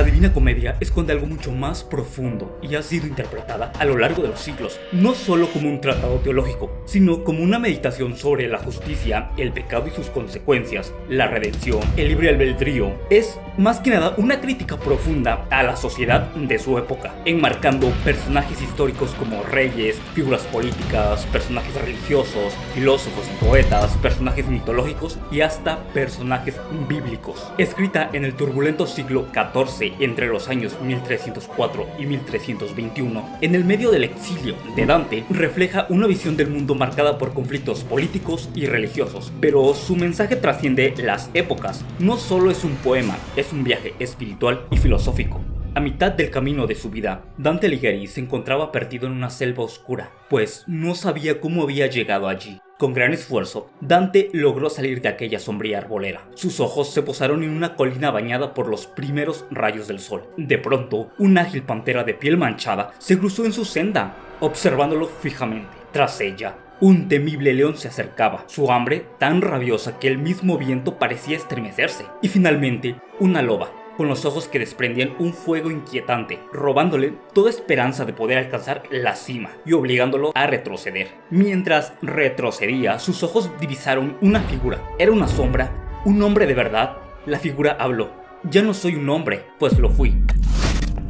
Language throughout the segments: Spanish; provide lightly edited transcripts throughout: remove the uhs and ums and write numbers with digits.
La Divina Comedia esconde algo mucho más profundo y ha sido interpretada a lo largo de los siglos, no solo como un tratado teológico, sino como una meditación sobre la justicia, el pecado y sus consecuencias, la redención, el libre albedrío. Es más que nada una crítica profunda a la sociedad de su época, enmarcando personajes históricos como reyes, figuras políticas, personajes religiosos, filósofos y poetas, personajes mitológicos y hasta personajes bíblicos. Escrita en el turbulento siglo XIV, entre los años 1304 y 1321, en el medio del exilio de Dante, refleja una visión del mundo marcada por conflictos políticos y religiosos, pero su mensaje trasciende las épocas. No solo es un poema, es un viaje espiritual y filosófico. A mitad del camino de su vida, Dante Alighieri se encontraba perdido en una selva oscura, pues no sabía cómo había llegado allí. Con gran esfuerzo, Dante logró salir de aquella sombría arbolera. Sus ojos se posaron en una colina bañada por los primeros rayos del sol. De pronto, un ágil pantera de piel manchada se cruzó en su senda, observándolo fijamente. Tras ella, un temible león se acercaba, su hambre tan rabiosa que el mismo viento parecía estremecerse. Y finalmente, una loba, con los ojos que desprendían un fuego inquietante, robándole toda esperanza de poder alcanzar la cima y obligándolo a retroceder. Mientras retrocedía, sus ojos divisaron una figura. Era una sombra, un hombre de verdad. La figura habló: "Ya no soy un hombre, pues lo fui".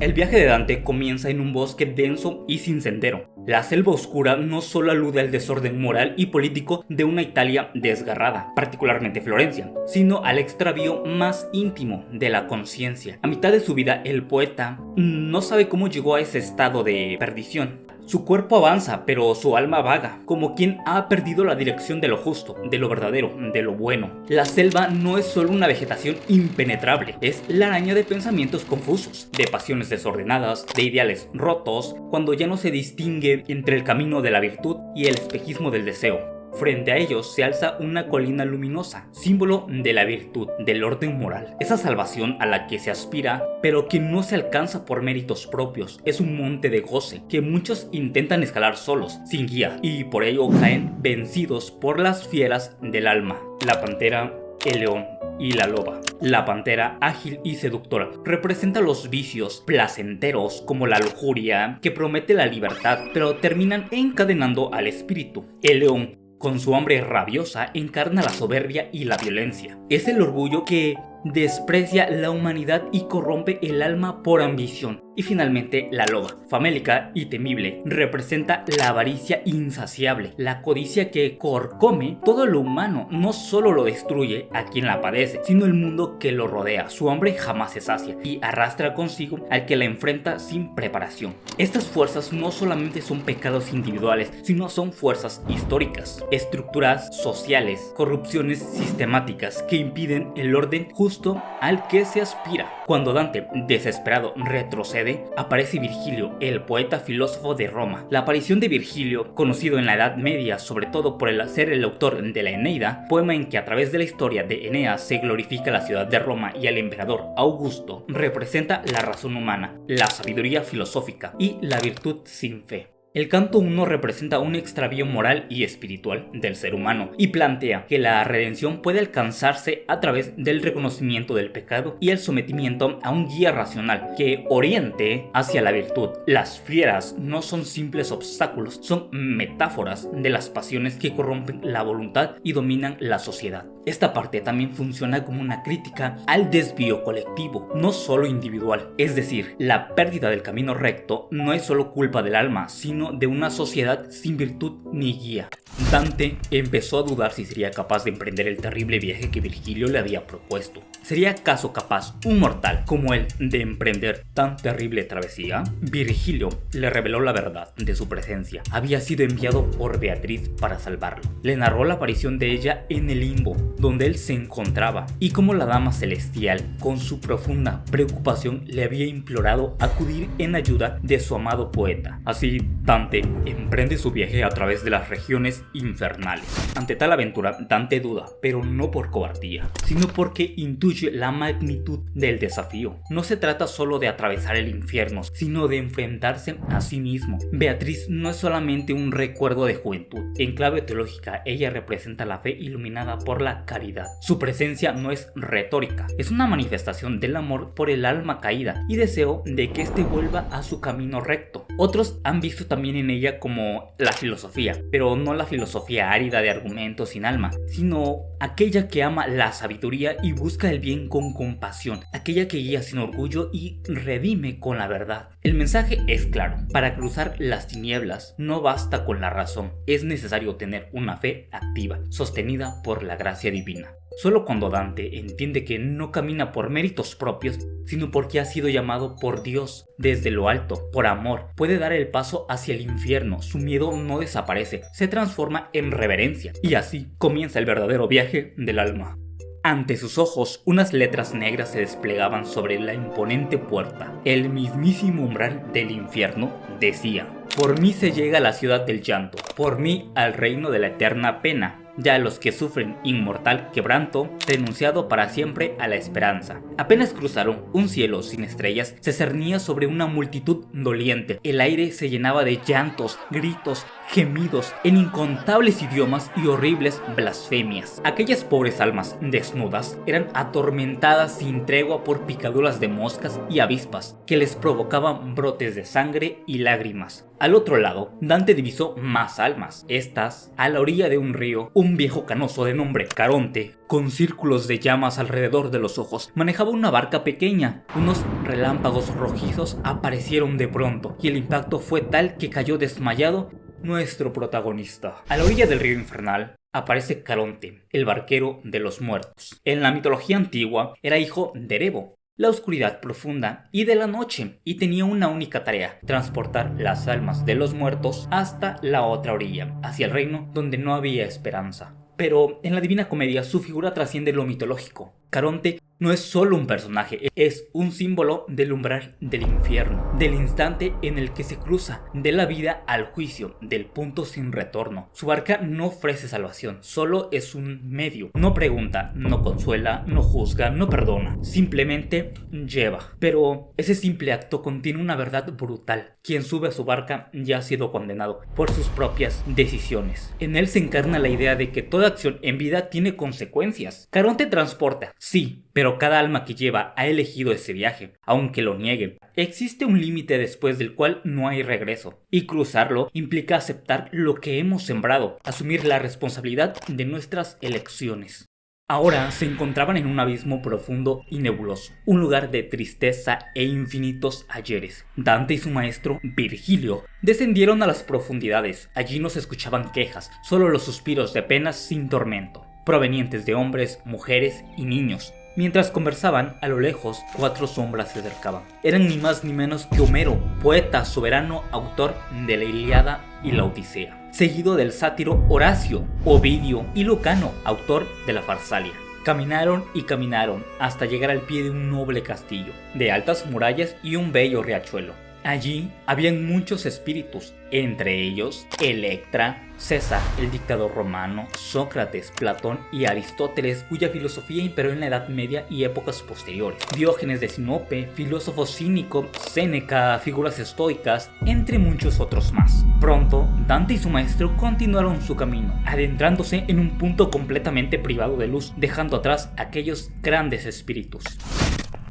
El viaje de Dante comienza en un bosque denso y sin sendero. La selva oscura no solo alude al desorden moral y político de una Italia desgarrada, particularmente Florencia, sino al extravío más íntimo de la conciencia. A mitad de su vida, el poeta no sabe cómo llegó a ese estado de perdición. Su cuerpo avanza, pero su alma vaga, como quien ha perdido la dirección de lo justo, de lo verdadero, de lo bueno. La selva no es solo una vegetación impenetrable, es la araña de pensamientos confusos, de pasiones desordenadas, de ideales rotos, cuando ya no se distingue entre el camino de la virtud y el espejismo del deseo. Frente a ellos se alza una colina luminosa, símbolo de la virtud, del orden moral. Esa salvación a la que se aspira, pero que no se alcanza por méritos propios. Es un monte de goce que muchos intentan escalar solos, sin guía, y por ello caen vencidos por las fieras del alma. La pantera, el león y la loba. La pantera, ágil y seductora, representa los vicios placenteros como la lujuria, que promete la libertad, pero terminan encadenando al espíritu. El león, con su hambre rabiosa, encarna la soberbia y la violencia. Es el orgullo que desprecia la humanidad y corrompe el alma por ambición. Y finalmente, la loba, famélica y temible, representa la avaricia insaciable, la codicia que carcome todo lo humano. No solo lo destruye a quien la padece, sino el mundo que lo rodea. Su hambre jamás se sacia y arrastra consigo al que la enfrenta sin preparación. Estas fuerzas no solamente son pecados individuales, sino son fuerzas históricas, estructuras sociales, corrupciones sistemáticas que impiden el orden justo al que se aspira. Cuando Dante, desesperado, retrocede, aparece Virgilio, el poeta filósofo de Roma. La aparición de Virgilio, conocido en la Edad Media sobre todo por ser el autor de la Eneida, poema en que a través de la historia de Eneas se glorifica la ciudad de Roma y al emperador Augusto, representa la razón humana, la sabiduría filosófica y la virtud sin fe. El canto 1 representa un extravío moral y espiritual del ser humano y plantea que la redención puede alcanzarse a través del reconocimiento del pecado y el sometimiento a un guía racional que oriente hacia la virtud. Las fieras no son simples obstáculos, son metáforas de las pasiones que corrompen la voluntad y dominan la sociedad. Esta parte también funciona como una crítica al desvío colectivo, no solo individual. Es decir, la pérdida del camino recto no es solo culpa del alma, sino de una sociedad sin virtud ni guía. Dante empezó a dudar si sería capaz de emprender el terrible viaje que Virgilio le había propuesto. ¿Sería acaso capaz un mortal como él de emprender tan terrible travesía? Virgilio le reveló la verdad de su presencia. Había sido enviado por Beatriz para salvarlo. Le narró la aparición de ella en el limbo, donde él se encontraba, y cómo la dama celestial, con su profunda preocupación, le había implorado acudir en ayuda de su amado poeta. Así, Dante emprende su viaje a través de las regiones infernales. Ante tal aventura, Dante duda, pero no por cobardía, sino porque intuye la magnitud del desafío. No se trata solo de atravesar el infierno, sino de enfrentarse a sí mismo. Beatriz no es solamente un recuerdo de juventud. En clave teológica, ella representa la fe iluminada por la la caridad. Su presencia no es retórica, es una manifestación del amor por el alma caída y deseo de que éste vuelva a su camino recto. Otros han visto también en ella como la filosofía, pero no la filosofía árida de argumentos sin alma, sino aquella que ama la sabiduría y busca el bien con compasión, aquella que guía sin orgullo y redime con la verdad. El mensaje es claro: para cruzar las tinieblas no basta con la razón, es necesario tener una fe activa, sostenida por la gracia divina. Solo cuando Dante entiende que no camina por méritos propios, sino porque ha sido llamado por Dios desde lo alto, por amor, puede dar el paso hacia el infierno. Su miedo no desaparece, se transforma en reverencia, y así comienza el verdadero viaje del alma. Ante sus ojos, unas letras negras se desplegaban sobre la imponente puerta. El mismísimo umbral del infierno decía: por mí se llega a la ciudad del llanto, por mí al reino de la eterna pena. Ya los que sufren inmortal quebranto, renunciado para siempre a la esperanza. Apenas cruzaron, un cielo sin estrellas se cernía sobre una multitud doliente. El aire se llenaba de llantos, gritos, gemidos, en incontables idiomas y horribles blasfemias. Aquellas pobres almas desnudas eran atormentadas sin tregua por picaduras de moscas y avispas que les provocaban brotes de sangre y lágrimas. Al otro lado, Dante divisó más almas. Estas, a la orilla de un río, un viejo canoso de nombre Caronte, con círculos de llamas alrededor de los ojos, manejaba una barca pequeña. Unos relámpagos rojizos aparecieron de pronto, y el impacto fue tal que cayó desmayado nuestro protagonista. A la orilla del río infernal aparece Caronte, el barquero de los muertos. En la mitología antigua era hijo de Erebo, la oscuridad profunda y de la noche, y tenía una única tarea: transportar las almas de los muertos hasta la otra orilla, hacia el reino donde no había esperanza. Pero en la Divina Comedia su figura trasciende lo mitológico. Caronte no es solo un personaje, es un símbolo del umbral del infierno, del instante en el que se cruza de la vida al juicio, del punto sin retorno. Su barca no ofrece salvación, solo es un medio. No pregunta, no consuela, no juzga, no perdona, simplemente lleva. Pero ese simple acto contiene una verdad brutal. Quien sube a su barca ya ha sido condenado por sus propias decisiones. En él se encarna la idea de que toda acción en vida tiene consecuencias. Caronte transporta, sí, pero cada alma que lleva ha elegido ese viaje, aunque lo niegue. Existe un límite después del cual no hay regreso, y cruzarlo implica aceptar lo que hemos sembrado, asumir la responsabilidad de nuestras elecciones. Ahora se encontraban en un abismo profundo y nebuloso, un lugar de tristeza e infinitos ayeres. Dante y su maestro Virgilio descendieron a las profundidades. Allí no se escuchaban quejas, solo los suspiros de penas sin tormento, provenientes de hombres, mujeres y niños. Mientras conversaban, a lo lejos, 4 sombras se acercaban. Eran ni más ni menos que Homero, poeta soberano, autor de la Ilíada y la Odisea, seguido del sátiro Horacio, Ovidio y Lucano, autor de la Farsalia. Caminaron y caminaron hasta llegar al pie de un noble castillo, de altas murallas y un bello riachuelo. Allí habían muchos espíritus, entre ellos Electra, César, el dictador romano, Sócrates, Platón y Aristóteles, cuya filosofía imperó en la Edad Media y épocas posteriores. Diógenes de Sinope, filósofo cínico, Séneca, figuras estoicas, entre muchos otros más. Pronto, Dante y su maestro continuaron su camino, adentrándose en un punto completamente privado de luz, dejando atrás aquellos grandes espíritus.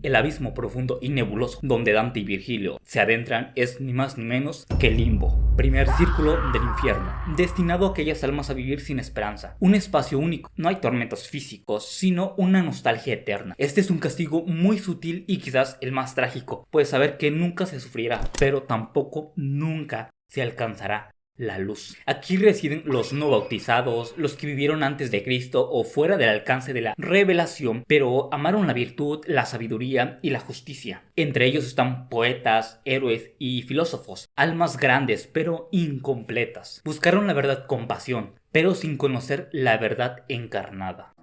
El abismo profundo y nebuloso donde Dante y Virgilio se adentran es ni más ni menos que el limbo, primer círculo del infierno, destinado a aquellas almas a vivir sin esperanza. Un espacio único, no hay tormentos físicos, sino una nostalgia eterna. Este es un castigo muy sutil y quizás el más trágico, pues saber que nunca se sufrirá, pero tampoco nunca se alcanzará la luz. Aquí residen los no bautizados, los que vivieron antes de Cristo o fuera del alcance de la revelación, pero amaron la virtud, la sabiduría y la justicia. Entre ellos están poetas, héroes y filósofos, almas grandes pero incompletas. Buscaron la verdad con pasión, pero sin conocer la verdad encarnada.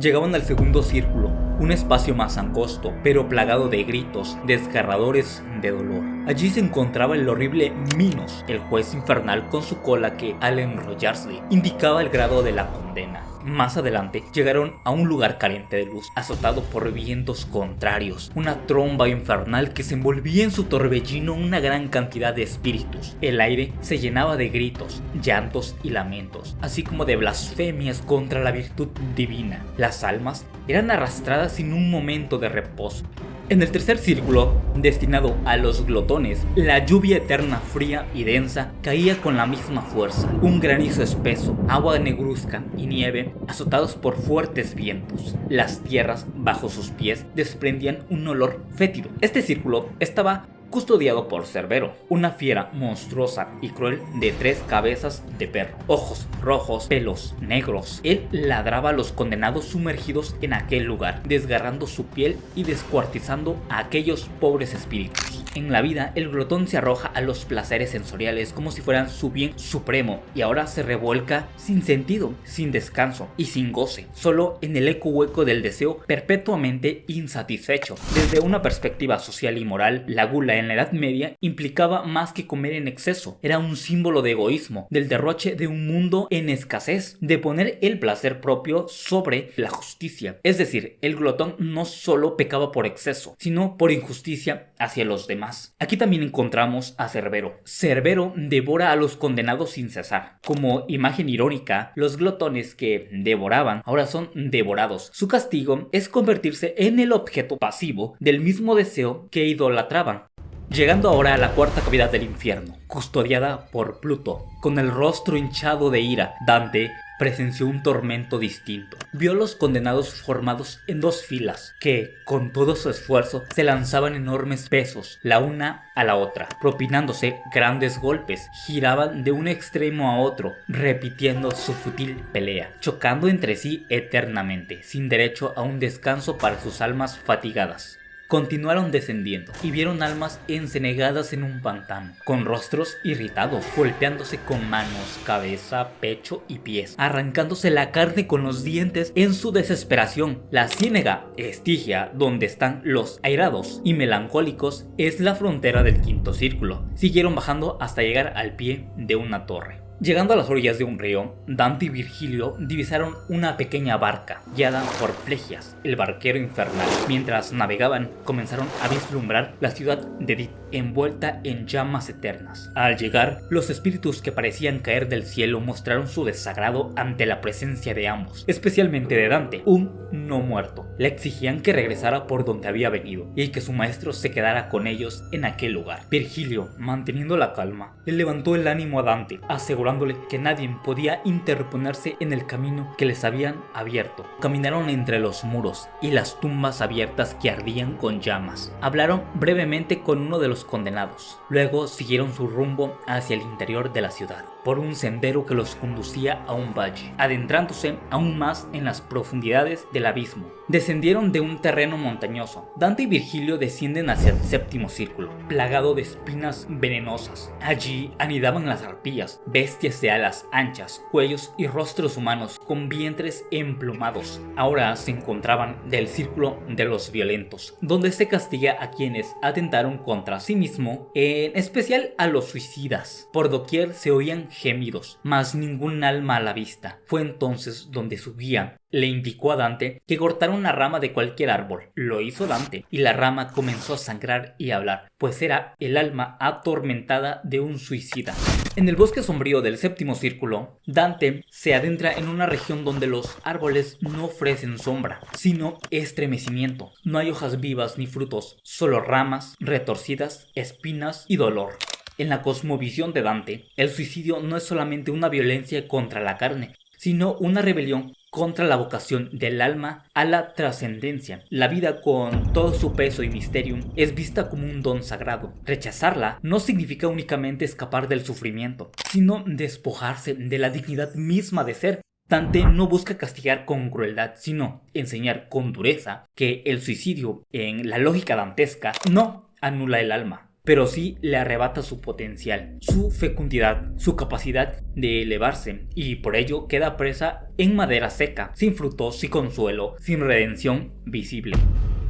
Llegaban al segundo círculo, un espacio más angosto, pero plagado de gritos desgarradores de dolor. Allí se encontraba el horrible Minos, el juez infernal con su cola que, al enrollarse, indicaba el grado de la condena. Más adelante llegaron a un lugar carente de luz, azotado por vientos contrarios, una tromba infernal que se envolvía en su torbellino una gran cantidad de espíritus. El aire se llenaba de gritos, llantos y lamentos, así como de blasfemias contra la virtud divina. Las almas eran arrastradas sin un momento de reposo. En el tercer círculo, destinado a los glotones, la lluvia eterna fría y densa caía con la misma fuerza. Un granizo espeso, agua negruzca y nieve azotados por fuertes vientos. Las tierras bajo sus pies desprendían un olor fétido. Este círculo estaba custodiado por Cerbero, una fiera monstruosa y cruel de 3 cabezas de perro, ojos rojos, pelos negros. Él ladraba a los condenados sumergidos en aquel lugar, desgarrando su piel y descuartizando a aquellos pobres espíritus. En la vida, el glotón se arroja a los placeres sensoriales como si fueran su bien supremo, y ahora se revuelca sin sentido, sin descanso y sin goce, solo en el eco hueco del deseo perpetuamente insatisfecho. Desde una perspectiva social y moral, la gula en la Edad Media implicaba más que comer en exceso. Era un símbolo de egoísmo, del derroche de un mundo en escasez, de poner el placer propio sobre la justicia. Es decir, el glotón no solo pecaba por exceso, sino por injusticia hacia los demás. Aquí también encontramos a Cerbero. Cerbero devora a los condenados sin cesar. Como imagen irónica, los glotones que devoraban ahora son devorados. Su castigo es convertirse en el objeto pasivo del mismo deseo que idolatraban. Llegando ahora a la cuarta cavidad del infierno, custodiada por Pluto, con el rostro hinchado de ira, Dante presenció un tormento distinto. Vio a los condenados formados en 2 filas, que, con todo su esfuerzo, se lanzaban enormes pesos, la una a la otra, propinándose grandes golpes, giraban de un extremo a otro, repitiendo su fútil pelea, chocando entre sí eternamente, sin derecho a un descanso para sus almas fatigadas. Continuaron descendiendo y vieron almas encenegadas en un pantano, con rostros irritados, golpeándose con manos, cabeza, pecho y pies, arrancándose la carne con los dientes en su desesperación. La ciénega Estigia, donde están los airados y melancólicos, es la frontera del quinto círculo. Siguieron bajando hasta llegar al pie de una torre. Llegando a las orillas de un río, Dante y Virgilio divisaron una pequeña barca, guiada por Flegias, el barquero infernal. Mientras navegaban, comenzaron a vislumbrar la ciudad de Dit, envuelta en llamas eternas. Al llegar, los espíritus que parecían caer del cielo mostraron su desagrado ante la presencia de ambos, especialmente de Dante, un no muerto. Le exigían que regresara por donde había venido y que su maestro se quedara con ellos en aquel lugar. Virgilio, manteniendo la calma, le levantó el ánimo a Dante, asegurándole que nadie podía interponerse en el camino que les habían abierto. Caminaron entre los muros y las tumbas abiertas que ardían con llamas. Hablaron brevemente con uno de los condenados. Luego siguieron su rumbo hacia el interior de la ciudad, por un sendero que los conducía a un valle, adentrándose aún más en las profundidades del abismo. Descendieron de un terreno montañoso. Dante y Virgilio descienden hacia el séptimo círculo, plagado de espinas venenosas. Allí anidaban las arpías, bestias de alas anchas, cuellos y rostros humanos con vientres emplumados. Ahora se encontraban del círculo de los violentos, donde se castiga a quienes atentaron contra sí mismo, en especial a los suicidas. Por doquier se oían gemidos, mas ningún alma a la vista. Fue entonces donde su guía le indicó a Dante que cortara una rama de cualquier árbol. Lo hizo Dante, y la rama comenzó a sangrar y a hablar, pues era el alma atormentada de un suicida. En el bosque sombrío del séptimo círculo, Dante se adentra en una región donde los árboles no ofrecen sombra, sino estremecimiento. No hay hojas vivas ni frutos, solo ramas retorcidas, espinas y dolor. En la cosmovisión de Dante, el suicidio no es solamente una violencia contra la carne, sino una rebelión contra la vocación del alma a la trascendencia. La vida, con todo su peso y misterio, es vista como un don sagrado. Rechazarla no significa únicamente escapar del sufrimiento, sino despojarse de la dignidad misma de ser. Dante no busca castigar con crueldad, sino enseñar con dureza que el suicidio, en la lógica dantesca, no anula el alma, pero sí le arrebata su potencial, su fecundidad, su capacidad de elevarse, y por ello queda presa en madera seca, sin frutos, sin consuelo, sin redención visible.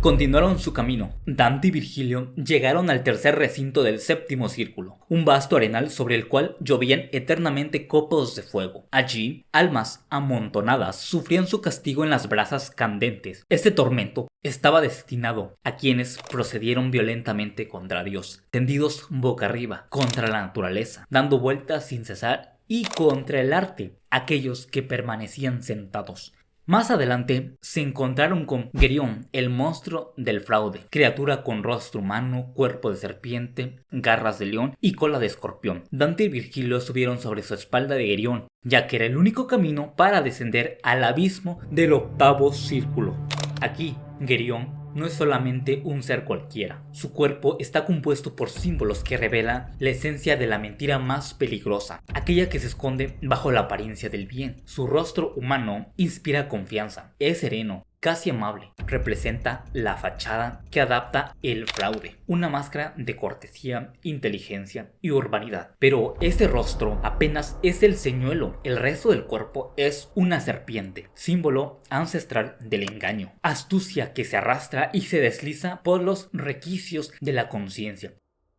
Continuaron su camino. Dante y Virgilio llegaron al tercer recinto del séptimo círculo, un vasto arenal sobre el cual llovían eternamente copos de fuego. Allí, almas amontonadas sufrían su castigo en las brasas candentes. Este tormento estaba destinado a quienes procedieron violentamente contra Dios, tendidos boca arriba, contra la naturaleza, dando vueltas sin cesar, y contra el arte, aquellos que permanecían sentados. Más adelante se encontraron con Gerión, el monstruo del fraude, criatura con rostro humano, cuerpo de serpiente, garras de león y cola de escorpión. Dante y Virgilio subieron sobre su espalda de Gerión, ya que era el único camino para descender al abismo del octavo círculo. Aquí, Gerión no es solamente un ser cualquiera. Su cuerpo está compuesto por símbolos que revelan la esencia de la mentira más peligrosa, aquella que se esconde bajo la apariencia del bien. Su rostro humano inspira confianza, es sereno, casi amable. Representa la fachada que adapta el fraude, una máscara de cortesía, inteligencia y urbanidad. Pero este rostro apenas es el señuelo, el resto del cuerpo es una serpiente, símbolo ancestral del engaño, astucia que se arrastra y se desliza por los requicios de la conciencia.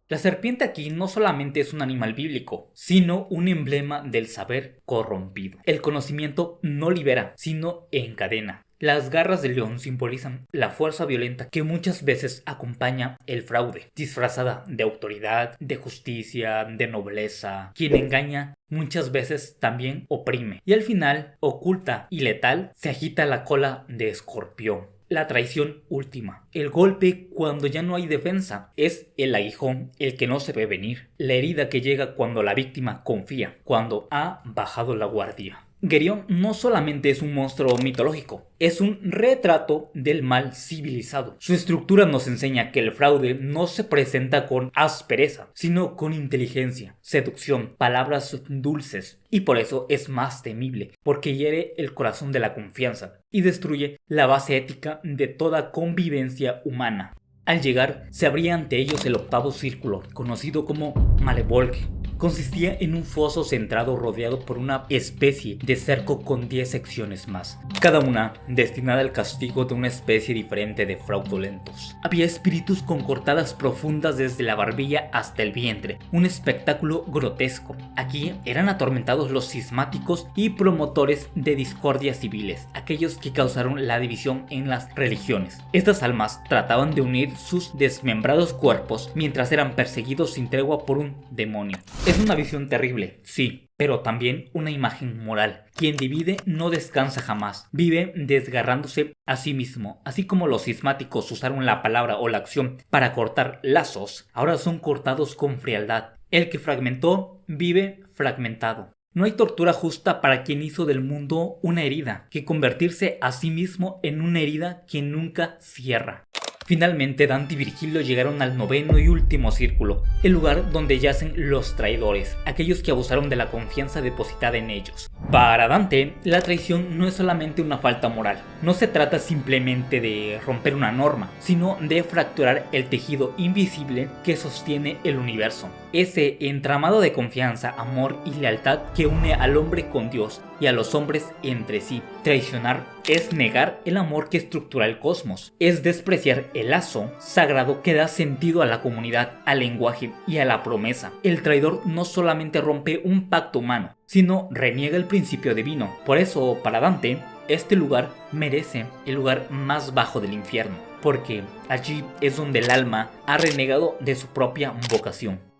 La serpiente aquí no solamente es un animal bíblico, sino un emblema del saber corrompido. El conocimiento no libera, sino encadena. Las garras del león simbolizan la fuerza violenta que muchas veces acompaña el fraude, disfrazada de autoridad, de justicia, de nobleza. Quien engaña muchas veces también oprime, y al final, oculta y letal, se agita la cola de escorpión. La traición última, el golpe cuando ya no hay defensa, es el aguijón, el que no se ve venir, la herida que llega cuando la víctima confía, cuando ha bajado la guardia. Gerión no solamente es un monstruo mitológico, es un retrato del mal civilizado. Su estructura nos enseña que el fraude no se presenta con aspereza, sino con inteligencia, seducción, palabras dulces, y por eso es más temible, porque hiere el corazón de la confianza y destruye la base ética de toda convivencia humana. Al llegar, se abría ante ellos el octavo círculo, conocido como Malevolge. Consistía en un foso centrado rodeado por una especie de cerco con 10 secciones más, cada una destinada al castigo de una especie diferente de fraudulentos. Había espíritus con cortadas profundas desde la barbilla hasta el vientre, un espectáculo grotesco. Aquí eran atormentados los cismáticos y promotores de discordias civiles, aquellos que causaron la división en las religiones. Estas almas trataban de unir sus desmembrados cuerpos mientras eran perseguidos sin tregua por un demonio. Es una visión terrible, sí, pero también una imagen moral. Quien divide no descansa jamás, vive desgarrándose a sí mismo. Así como los cismáticos usaron la palabra o la acción para cortar lazos, ahora son cortados con frialdad. El que fragmentó vive fragmentado. No hay tortura justa para quien hizo del mundo una herida, que convertirse a sí mismo en una herida que nunca cierra. Finalmente, Dante y Virgilio llegaron al noveno y último círculo, el lugar donde yacen los traidores, aquellos que abusaron de la confianza depositada en ellos. Para Dante, la traición no es solamente una falta moral, no se trata simplemente de romper una norma, sino de fracturar el tejido invisible que sostiene el universo. Ese entramado de confianza, amor y lealtad que une al hombre con Dios y a los hombres entre sí. Traicionar es negar el amor que estructura el cosmos, es despreciar el lazo sagrado que da sentido a la comunidad, al lenguaje y a la promesa. El traidor no solamente rompe un pacto humano, sino reniega el principio divino. Por eso, para Dante, este lugar merece el lugar más bajo del infierno, porque allí es donde el alma ha renegado de su propia vocación.